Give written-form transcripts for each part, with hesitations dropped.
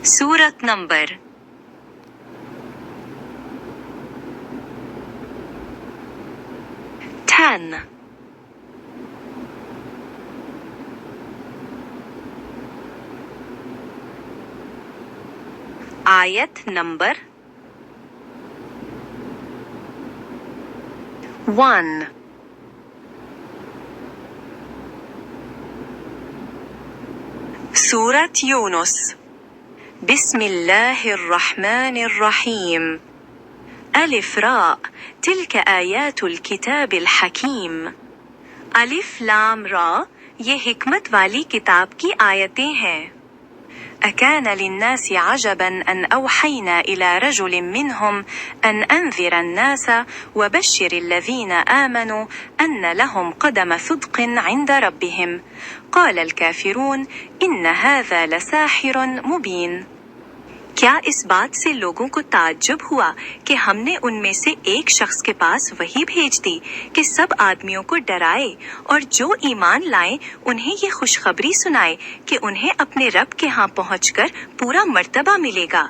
सूरत number 10 आयत number 1 सूरत यूनुस बिस्मिल्लाहिर्रहमानिर्रहीम अलिफ रा तिल्क आयातुल किताबिल हकीम। अलिफ लाम रा ये हिकमत वाली किताब की आयतें हैं। अकान लिन्नासि अजबन अन औहैना इला रजुलिन मिनहुम अन अंज़िर अन्नास वबश्शिर الذين آमنوا أن لهم قدم صدق عند ربهم قال الكافرون إن هذا لساحر مبين। क्या इस बात से लोगों को ताज्जुब हुआ कि हमने उनमें से एक शख्स के पास वही भेज दी कि सब आदमियों को डराए और जो ईमान लाए उन्हें ये खुशखबरी सुनाए कि उन्हें अपने रब के यहाँ पहुंचकर पूरा मर्तबा मिलेगा।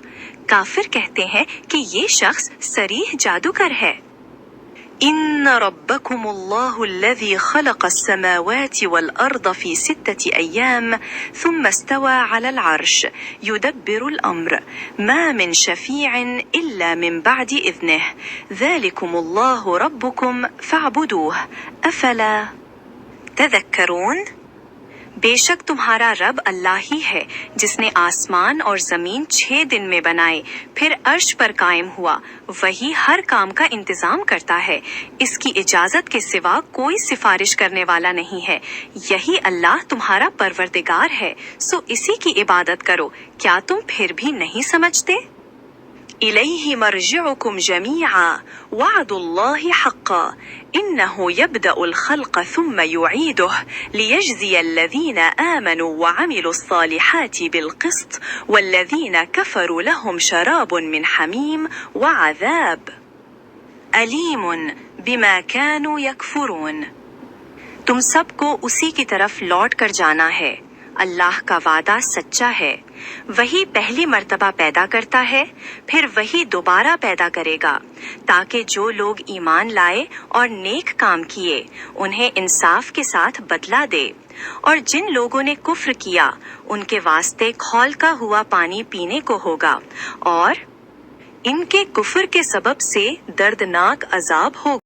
काफिर कहते हैं कि ये शख्स सरीह जादूगर है। إن ربكم الله الذي خلق السماوات والأرض في 6 أيام ثم استوى على العرش يدبر الأمر ما من شفيع إلا من بعد إذنه ذلكم الله ربكم فاعبدوه أفلا تذكرون। बेशक तुम्हारा रब अल्लाह ही है जिसने आसमान और जमीन 6 दिन में बनाए, फिर अर्श पर कायम हुआ। वही हर काम का इंतजाम करता है, इसकी इजाजत के सिवा कोई सिफारिश करने वाला नहीं है। यही अल्लाह तुम्हारा परवरदिगार है, सो इसी की इबादत करो। क्या तुम फिर भी नहीं समझते? इलैहि मर्जिउकुम जमीआ वअदुल्लाहि हक्का इन्नहु यब्दउल खल्क़ थुम्मा युईदुहु लियजज़िय अल्लज़ीना आमनू वअमिलुस्सालिहाति बिलक़िस्त वल्लज़ीना कफ़रू लहुम शराबुन मिन हमीम वअज़ाब अलीमुन बिमा कानू यकफ़ुरून। तुम सबको उसी की तरफ लौट कर जाना है। अल्लाह का वादा सच्चा है। वही पहली मर्तबा पैदा करता है, फिर वही दोबारा पैदा करेगा, ताकि जो लोग ईमान लाए और नेक काम किए उन्हें इंसाफ के साथ बदला दे, और जिन लोगों ने कुफ्र किया उनके वास्ते खौलका हुआ पानी पीने को होगा और इनके कुफ्र के सबब से दर्दनाक अजाब होगा।